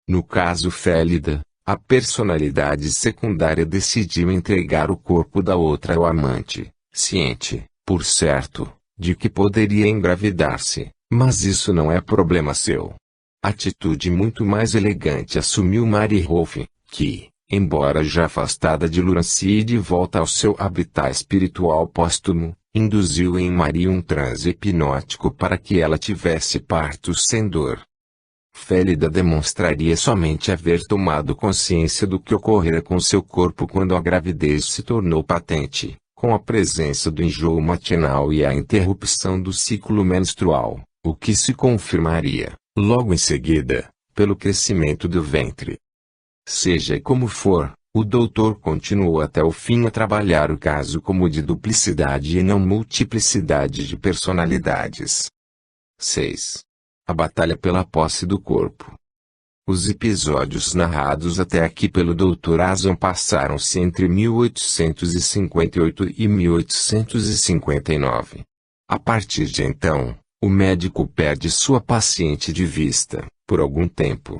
No caso Félida, a personalidade secundária decidiu entregar o corpo da outra ao amante, ciente, por certo, de que poderia engravidar-se, mas isso não é problema seu. Atitude muito mais elegante assumiu Mary Rolfe, que, embora já afastada de Lurance e de volta ao seu habitat espiritual póstumo, induziu em Maria um transe hipnótico para que ela tivesse parto sem dor. Félida demonstraria somente haver tomado consciência do que ocorrera com seu corpo quando a gravidez se tornou patente, com a presença do enjoo matinal e a interrupção do ciclo menstrual, o que se confirmaria, logo em seguida, pelo crescimento do ventre. Seja como for, o doutor continuou até o fim a trabalhar o caso como de duplicidade e não multiplicidade de personalidades. 6. A batalha pela posse do corpo. Os episódios narrados até aqui pelo Dr. Asan passaram-se entre 1858 e 1859. A partir de então, o médico perde sua paciente de vista, por algum tempo.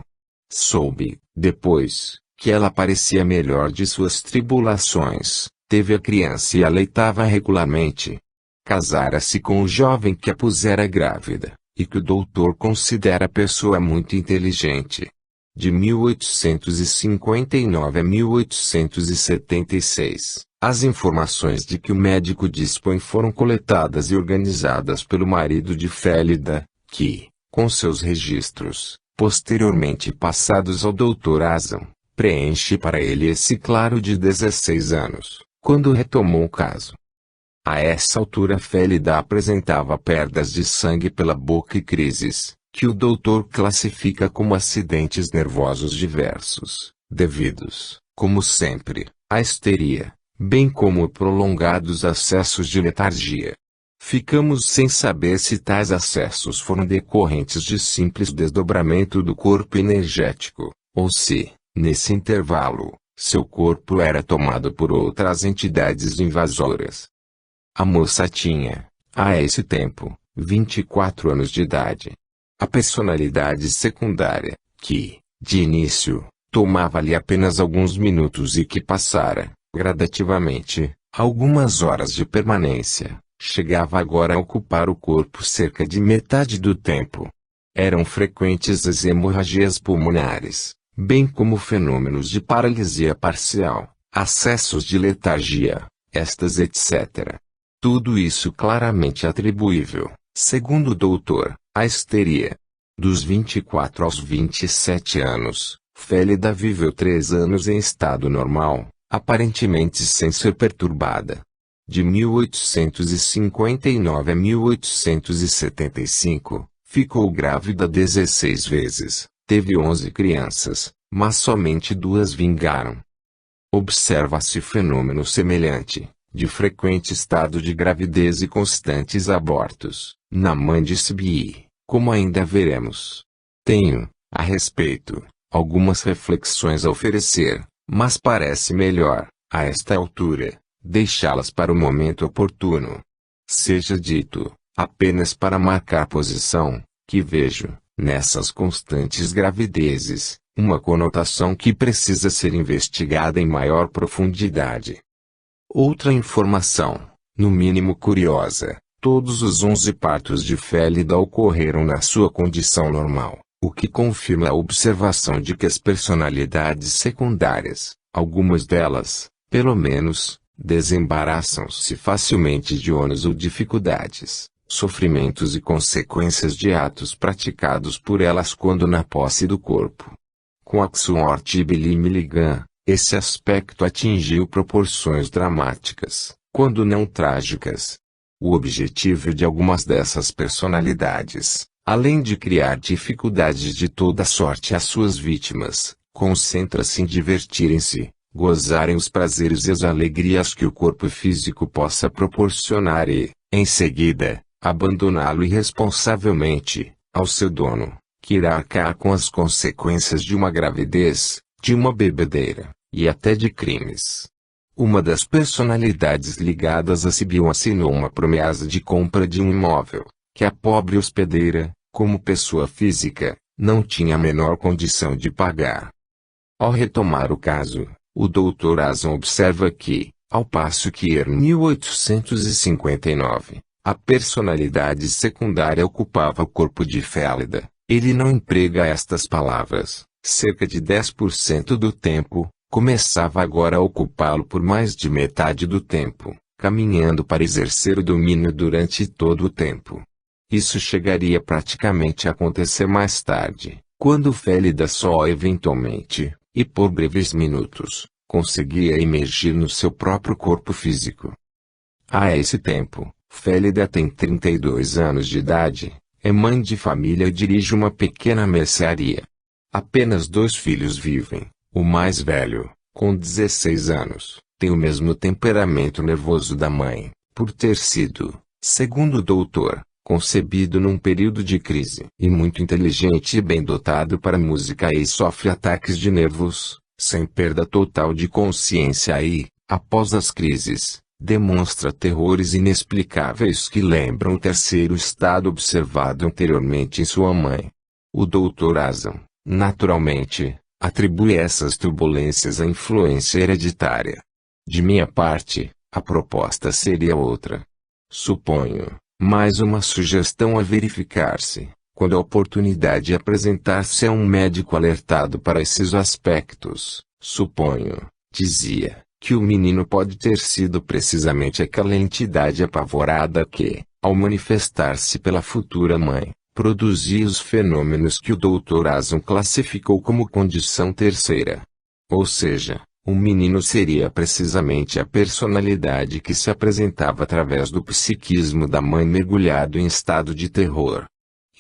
Soube, depois, que ela parecia melhor de suas tribulações, teve a criança e a leitava regularmente. Casara-se com o jovem que a pusera grávida, e que o doutor considera pessoa muito inteligente. De 1859 a 1876, as informações de que o médico dispõe foram coletadas e organizadas pelo marido de Félida, que, com seus registros, posteriormente passados ao Dr. Asan, preenche para ele esse claro de 16 anos, quando retomou o caso. A essa altura Félida apresentava perdas de sangue pela boca e crises, que o doutor classifica como acidentes nervosos diversos, devidos, como sempre, à histeria, bem como prolongados acessos de letargia. Ficamos sem saber se tais acessos foram decorrentes de simples desdobramento do corpo energético, ou se, nesse intervalo, seu corpo era tomado por outras entidades invasoras. A moça tinha, a esse tempo, 24 anos de idade. A personalidade secundária, que, de início, tomava-lhe apenas alguns minutos e que passara, gradativamente, algumas horas de permanência, chegava agora a ocupar o corpo cerca de metade do tempo. Eram frequentes as hemorragias pulmonares, bem como fenômenos de paralisia parcial, acessos de letargia, estas etc. Tudo isso claramente atribuível, segundo o doutor, à histeria. Dos 24 aos 27 anos, Félida viveu 3 anos em estado normal, aparentemente sem ser perturbada. De 1859 a 1875, ficou grávida 16 vezes, teve 11 crianças, mas somente 2 vingaram. Observa-se fenômeno semelhante, de frequente estado de gravidez e constantes abortos, na mãe de Sibylle, como ainda veremos. Tenho, a respeito, algumas reflexões a oferecer, mas parece melhor, a esta altura, deixá-las para o momento oportuno. Seja dito, apenas para marcar posição, que vejo, nessas constantes gravidezes, uma conotação que precisa ser investigada em maior profundidade. Outra informação, no mínimo curiosa, todos os 11 partos de Félida ocorreram na sua condição normal, o que confirma a observação de que as personalidades secundárias, algumas delas, pelo menos, desembaraçam-se facilmente de ônus ou dificuldades, sofrimentos e consequências de atos praticados por elas quando na posse do corpo. Com Oxford e Billy Milligan, esse aspecto atingiu proporções dramáticas, quando não trágicas. O objetivo de algumas dessas personalidades, além de criar dificuldades de toda sorte às suas vítimas, concentra-se em divertirem-se, gozarem os prazeres e as alegrias que o corpo físico possa proporcionar e, em seguida, abandoná-lo irresponsavelmente, ao seu dono, que irá arcar com as consequências de uma gravidez, de uma bebedeira, e até de crimes. Uma das personalidades ligadas a Sibylle assinou uma promessa de compra de um imóvel, que a pobre hospedeira, como pessoa física, não tinha a menor condição de pagar. Ao retomar o caso, o Dr. Asan observa que, ao passo que em 1859, a personalidade secundária ocupava o corpo de Félida, ele não emprega estas palavras, cerca de 10% do tempo, começava agora a ocupá-lo por mais de metade do tempo, caminhando para exercer o domínio durante todo o tempo. Isso chegaria praticamente a acontecer mais tarde, quando Félida só eventualmente, e por breves minutos, conseguia emergir no seu próprio corpo físico. A esse tempo, Félida tem 32 anos de idade, é mãe de família e dirige uma pequena mercearia. Apenas 2 filhos vivem. O mais velho, com 16 anos, tem o mesmo temperamento nervoso da mãe, por ter sido, segundo o doutor, concebido num período de crise, e muito inteligente e bem dotado para música e sofre ataques de nervos, sem perda total de consciência e, após as crises, demonstra terrores inexplicáveis que lembram o terceiro estado observado anteriormente em sua mãe. O Dr. Asan, naturalmente, Atribui essas turbulências à influência hereditária. De minha parte, a proposta seria outra. Suponho, mais uma sugestão a verificar-se, quando a oportunidade apresentar-se a um médico alertado para esses aspectos, suponho, dizia, que o menino pode ter sido precisamente aquela entidade apavorada que, ao manifestar-se pela futura mãe, produzia os fenômenos que o Dr. Ason classificou como condição terceira. Ou seja, o menino seria precisamente a personalidade que se apresentava através do psiquismo da mãe mergulhado em estado de terror.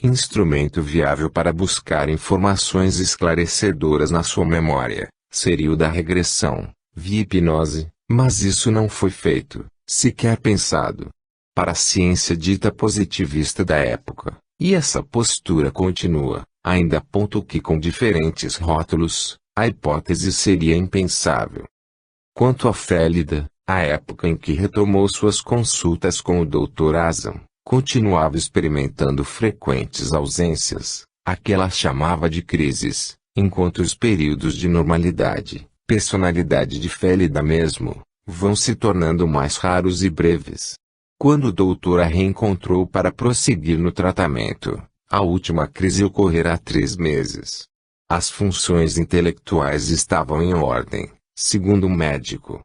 Instrumento viável para buscar informações esclarecedoras na sua memória, seria o da regressão, via hipnose, mas isso não foi feito, sequer pensado. Para a ciência dita positivista da época, e essa postura continua, ainda aponto que com diferentes rótulos, a hipótese seria impensável. Quanto a Félida, a época em que retomou suas consultas com o Dr. Ason, continuava experimentando frequentes ausências, a que ela chamava de crises, enquanto os períodos de normalidade, personalidade de Félida mesmo, vão se tornando mais raros e breves. Quando o doutor a reencontrou para prosseguir no tratamento, a última crise ocorrera há 3 meses. As funções intelectuais estavam em ordem, segundo o médico.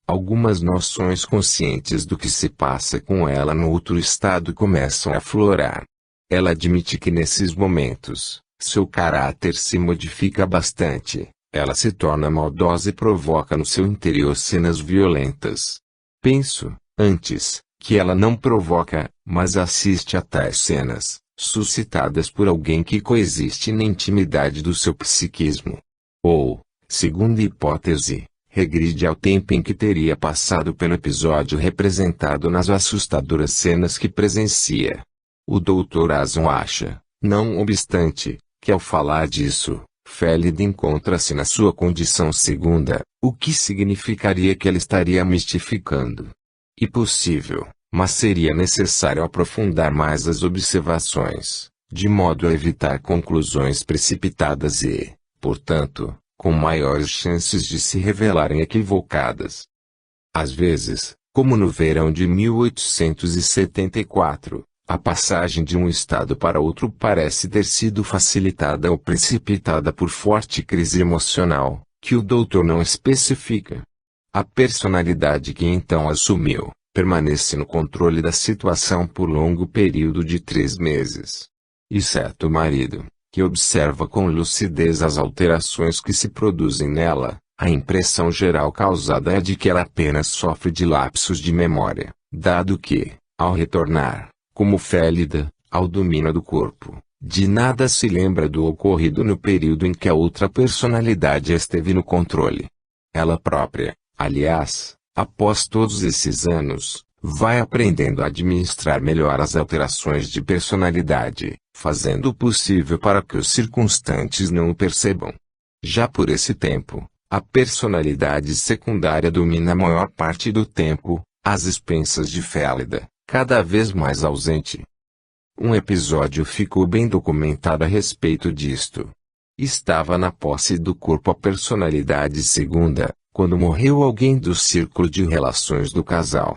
Algumas noções conscientes do que se passa com ela no outro estado começam a aflorar. Ela admite que nesses momentos, seu caráter se modifica bastante, ela se torna maldosa e provoca no seu interior cenas violentas. Penso, antes, que ela não provoca, mas assiste a tais cenas, suscitadas por alguém que coexiste na intimidade do seu psiquismo. Ou, segunda hipótese, regride ao tempo em que teria passado pelo episódio representado nas assustadoras cenas que presencia. O Dr. Ason acha, não obstante, que ao falar disso, Félida encontra-se na sua condição segunda, o que significaria que ela estaria mistificando. E possível, mas seria necessário aprofundar mais as observações, de modo a evitar conclusões precipitadas e, portanto, com maiores chances de se revelarem equivocadas. Às vezes, como no verão de 1874, a passagem de um estado para outro parece ter sido facilitada ou precipitada por forte crise emocional, que o doutor não especifica. A personalidade que então assumiu, permanece no controle da situação por longo período de 3 meses. Exceto o marido, que observa com lucidez as alterações que se produzem nela, a impressão geral causada é de que ela apenas sofre de lapsos de memória, dado que, ao retornar, como Félida, ao domínio do corpo, de nada se lembra do ocorrido no período em que a outra personalidade esteve no controle. Ela própria, aliás, após todos esses anos, vai aprendendo a administrar melhor as alterações de personalidade, fazendo o possível para que os circunstantes não o percebam. Já por esse tempo, a personalidade secundária domina a maior parte do tempo, às expensas de Félida, cada vez mais ausente. Um episódio ficou bem documentado a respeito disto. Estava na posse do corpo a personalidade segunda, quando morreu alguém do círculo de relações do casal.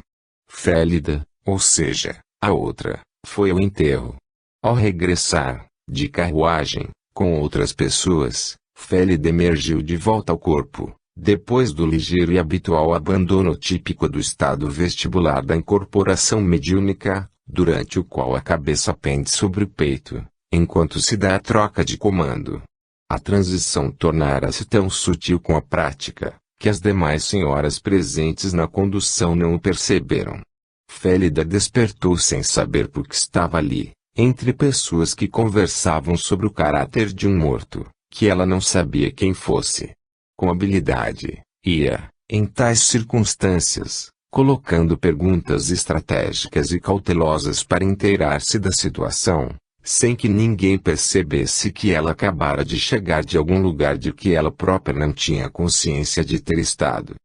Félida, ou seja, a outra, foi ao enterro. Ao regressar, de carruagem, com outras pessoas, Félida emergiu de volta ao corpo, depois do ligeiro e habitual abandono típico do estado vestibular da incorporação mediúnica, durante o qual a cabeça pende sobre o peito, enquanto se dá a troca de comando. A transição tornara-se tão sutil com a prática, que as demais senhoras presentes na condução não o perceberam. Félida despertou sem saber por que estava ali, entre pessoas que conversavam sobre o caráter de um morto, que ela não sabia quem fosse. Com habilidade, ia, em tais circunstâncias, colocando perguntas estratégicas e cautelosas para inteirar-se da situação, sem que ninguém percebesse que ela acabara de chegar de algum lugar de que ela própria não tinha consciência de ter estado.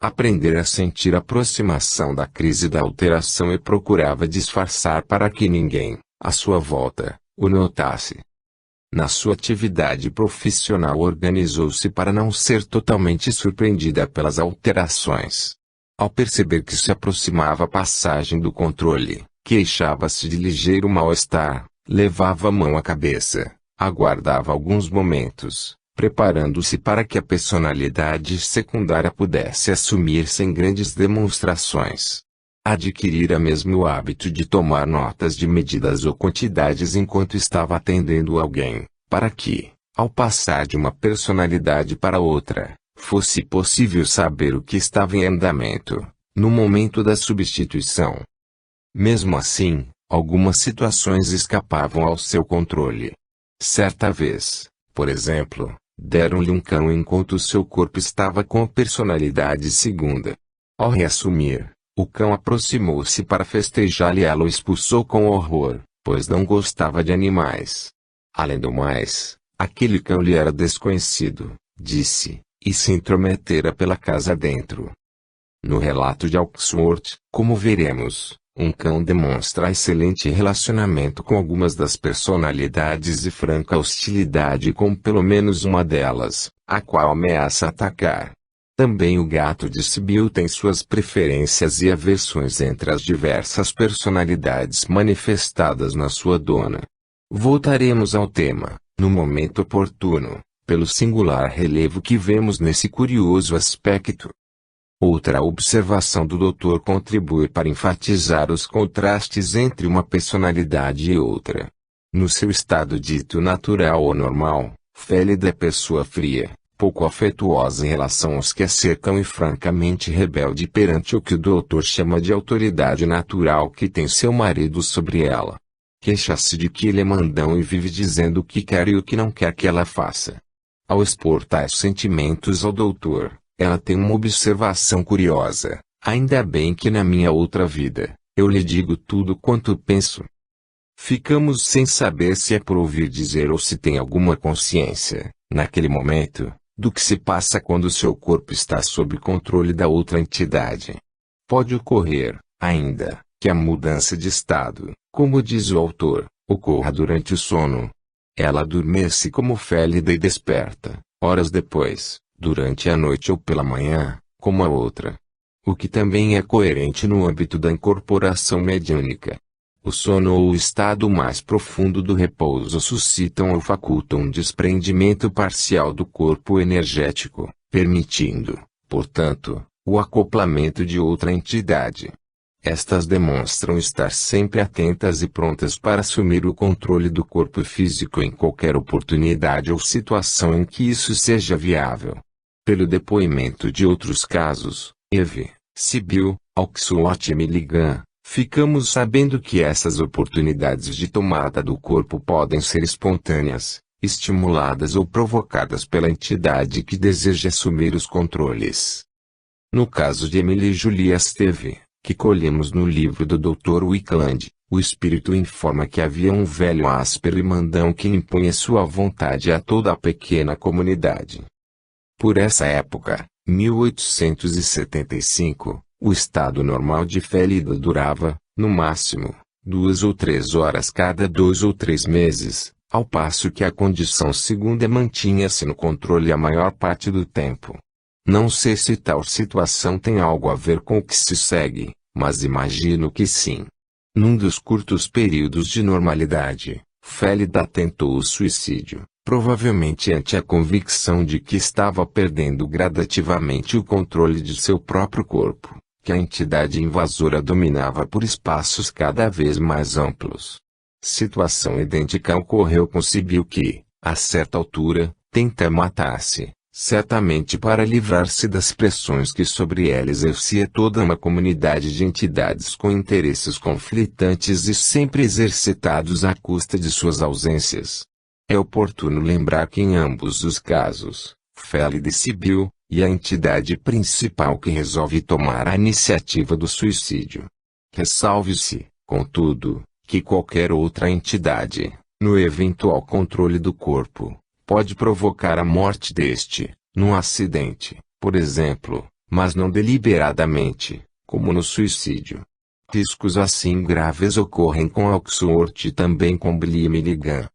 Aprender a sentir a aproximação da crise da alteração e procurava disfarçar para que ninguém, à sua volta, o notasse. Na sua atividade profissional organizou-se para não ser totalmente surpreendida pelas alterações. Ao perceber que se aproximava a passagem do controle, queixava-se de ligeiro mal-estar, levava a mão à cabeça, aguardava alguns momentos, preparando-se para que a personalidade secundária pudesse assumir sem grandes demonstrações. Adquirira mesmo o hábito de tomar notas de medidas ou quantidades enquanto estava atendendo alguém, para que, ao passar de uma personalidade para outra, fosse possível saber o que estava em andamento, no momento da substituição. Mesmo assim, algumas situações escapavam ao seu controle. Certa vez, por exemplo, deram-lhe um cão enquanto seu corpo estava com a personalidade segunda. Ao reassumir, o cão aproximou-se para festejar e ela o expulsou com horror, pois não gostava de animais. Além do mais, aquele cão lhe era desconhecido, disse, e se intrometera pela casa dentro. No relato de Oxford, como veremos, um cão demonstra excelente relacionamento com algumas das personalidades e franca hostilidade com pelo menos uma delas, a qual ameaça atacar. Também o gato de Sibyl tem suas preferências e aversões entre as diversas personalidades manifestadas na sua dona. Voltaremos ao tema, no momento oportuno, pelo singular relevo que vemos nesse curioso aspecto. Outra observação do doutor contribui para enfatizar os contrastes entre uma personalidade e outra. No seu estado dito natural ou normal, Félida é pessoa fria, pouco afetuosa em relação aos que a cercam e francamente rebelde perante o que o doutor chama de autoridade natural que tem seu marido sobre ela. Queixa-se de que ele é mandão e vive dizendo o que quer e o que não quer que ela faça. Ao expor tais sentimentos ao doutor, ela tem uma observação curiosa: ainda bem que na minha outra vida, eu lhe digo tudo quanto penso. Ficamos sem saber se é por ouvir dizer ou se tem alguma consciência, naquele momento, do que se passa quando seu corpo está sob controle da outra entidade. Pode ocorrer, ainda, que a mudança de estado, como diz o autor, ocorra durante o sono. Ela adormece como Félida e desperta, horas depois, durante a noite ou pela manhã, como a outra. O que também é coerente no âmbito da incorporação mediúnica. O sono ou o estado mais profundo do repouso suscitam ou facultam um desprendimento parcial do corpo energético, permitindo, portanto, o acoplamento de outra entidade. Estas demonstram estar sempre atentas e prontas para assumir o controle do corpo físico em qualquer oportunidade ou situação em que isso seja viável. Pelo depoimento de outros casos, Eve, Sibyl, Oxford e Milligan, ficamos sabendo que essas oportunidades de tomada do corpo podem ser espontâneas, estimuladas ou provocadas pela entidade que deseja assumir os controles. No caso de Emily e Julia Steve, que colhemos no livro do Dr. Wickland, o espírito informa que havia um velho áspero e mandão que impunha sua vontade a toda a pequena comunidade. Por essa época, 1875, o estado normal de Félida durava, no máximo, 2 ou 3 horas cada 2 ou 3 meses, ao passo que a condição segunda mantinha-se no controle a maior parte do tempo. Não sei se tal situação tem algo a ver com o que se segue, mas imagino que sim. Num dos curtos períodos de normalidade, Félida tentou o suicídio, provavelmente ante a convicção de que estava perdendo gradativamente o controle de seu próprio corpo, que a entidade invasora dominava por espaços cada vez mais amplos. Situação idêntica ocorreu com Sibyl que, a certa altura, tenta matar-se, certamente para livrar-se das pressões que sobre ela exercia toda uma comunidade de entidades com interesses conflitantes e sempre exercitados à custa de suas ausências. É oportuno lembrar que em ambos os casos, Félida e Sibyl, e a entidade principal que resolve tomar a iniciativa do suicídio. Ressalve-se, contudo, que qualquer outra entidade, no eventual controle do corpo, pode provocar a morte deste, num acidente, por exemplo, mas não deliberadamente, como no suicídio. Riscos assim graves ocorrem com Oxford e também com Billy e Milligan.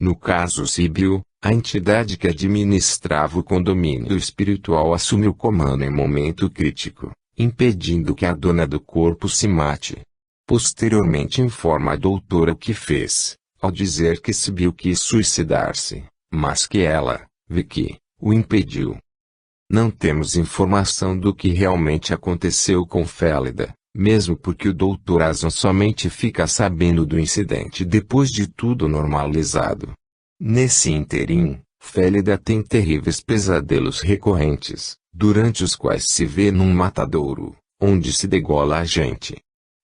No caso síbio, a entidade que administrava o condomínio espiritual assume o comando em momento crítico, impedindo que a dona do corpo se mate. Posteriormente informa a doutora o que fez, ao dizer que Síbio quis suicidar-se, mas que ela, Vicky, o impediu. Não temos informação do que realmente aconteceu com Félida, mesmo porque o Dr. Asan somente fica sabendo do incidente depois de tudo normalizado. Nesse ínterim, Félida tem terríveis pesadelos recorrentes, durante os quais se vê num matadouro, onde se degola a gente.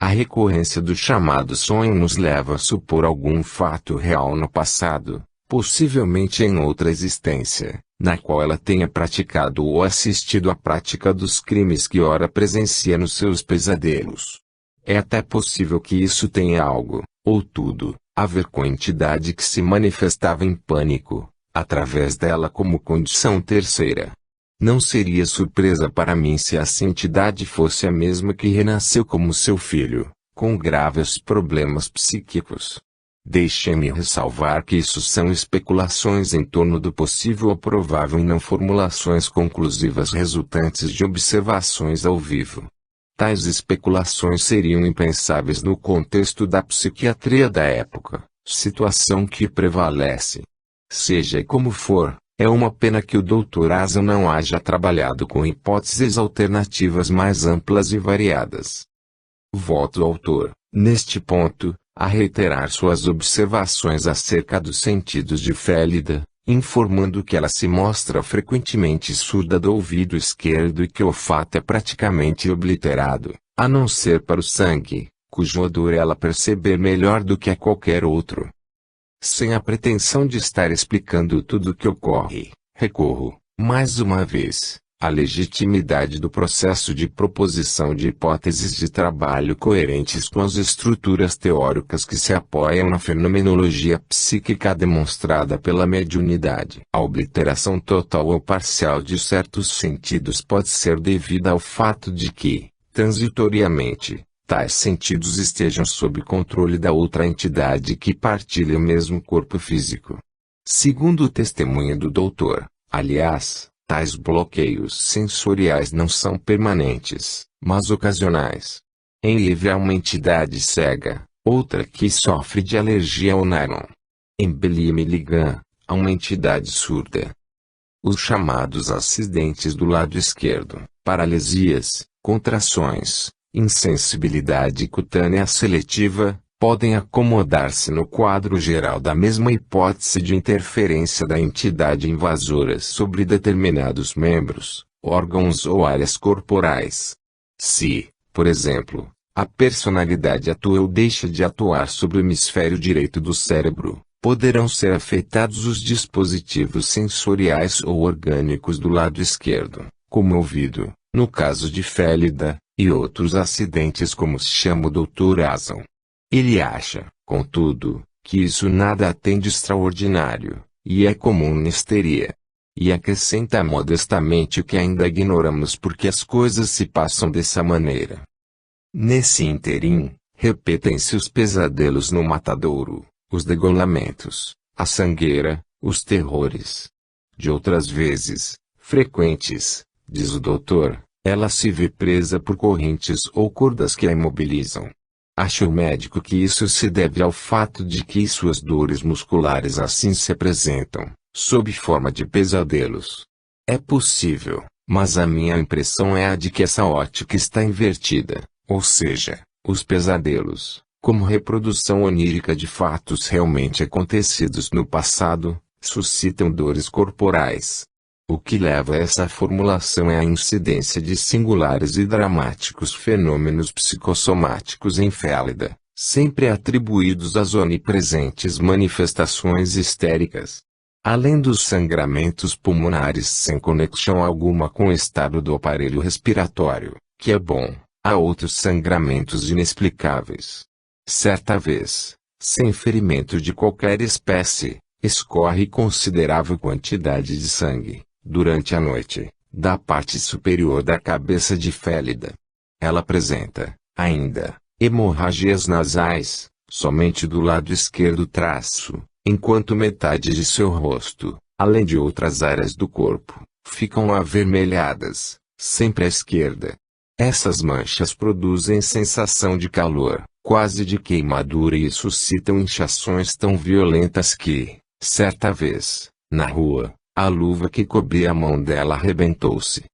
A recorrência do chamado sonho nos leva a supor algum fato real no passado, possivelmente em outra existência, na qual ela tenha praticado ou assistido à prática dos crimes que ora presencia nos seus pesadelos. É até possível que isso tenha algo, ou tudo, a ver com a entidade que se manifestava em pânico, através dela como condição terceira. Não seria surpresa para mim se essa entidade fosse a mesma que renasceu como seu filho, com graves problemas psíquicos. Deixe-me ressalvar que isso são especulações em torno do possível ou provável e não formulações conclusivas resultantes de observações ao vivo. Tais especulações seriam impensáveis no contexto da psiquiatria da época, situação que prevalece. Seja como for, é uma pena que o Dr. Asan não haja trabalhado com hipóteses alternativas mais amplas e variadas. Volto ao autor, neste ponto, a reiterar suas observações acerca dos sentidos de Félida, informando que ela se mostra frequentemente surda do ouvido esquerdo e que o olfato é praticamente obliterado, a não ser para o sangue, cujo odor ela perceber melhor do que a qualquer outro. Sem a pretensão de estar explicando tudo o que ocorre, recorro, mais uma vez, à legitimidade do processo de proposição de hipóteses de trabalho coerentes com as estruturas teóricas que se apoiam na fenomenologia psíquica demonstrada pela mediunidade. A obliteração total ou parcial de certos sentidos pode ser devida ao fato de que, transitoriamente, tais sentidos estejam sob controle da outra entidade que partilha o mesmo corpo físico. Segundo o testemunho do doutor, aliás, tais bloqueios sensoriais não são permanentes, mas ocasionais. Em livre há uma entidade cega, outra que sofre de alergia ao nylon. Em Beli-Milligan, há uma entidade surda. Os chamados acidentes do lado esquerdo, paralisias, contrações, insensibilidade cutânea seletiva, podem acomodar-se no quadro geral da mesma hipótese de interferência da entidade invasora sobre determinados membros, órgãos ou áreas corporais. Se, por exemplo, a personalidade atua ou deixa de atuar sobre o hemisfério direito do cérebro, poderão ser afetados os dispositivos sensoriais ou orgânicos do lado esquerdo, como o ouvido, no caso de Félida, e outros acidentes como se chama o Dr. Asan. Ele acha, contudo, que isso nada tem de extraordinário, e é comum na histeria. E acrescenta modestamente que ainda ignoramos porque as coisas se passam dessa maneira. Nesse ínterim, repetem-se os pesadelos no matadouro, os degolamentos, a sangueira, os terrores. De outras vezes, frequentes, diz o doutor, ela se vê presa por correntes ou cordas que a imobilizam. Acha o médico que isso se deve ao fato de que suas dores musculares assim se apresentam, sob forma de pesadelos. É possível, mas a minha impressão é a de que essa ótica está invertida, ou seja, os pesadelos, como reprodução onírica de fatos realmente acontecidos no passado, suscitam dores corporais. O que leva a essa formulação é a incidência de singulares e dramáticos fenômenos psicossomáticos em Félida, sempre atribuídos às onipresentes manifestações histéricas. Além dos sangramentos pulmonares sem conexão alguma com o estado do aparelho respiratório, que é bom, há outros sangramentos inexplicáveis. Certa vez, sem ferimento de qualquer espécie, escorre considerável quantidade de sangue, durante a noite, da parte superior da cabeça de Félida. Ela apresenta, ainda, hemorragias nasais, somente do lado esquerdo enquanto metade de seu rosto, além de outras áreas do corpo, ficam avermelhadas, sempre à esquerda. Essas manchas produzem sensação de calor, quase de queimadura e suscitam inchações tão violentas que, certa vez, na rua, a luva que cobria a mão dela arrebentou-se.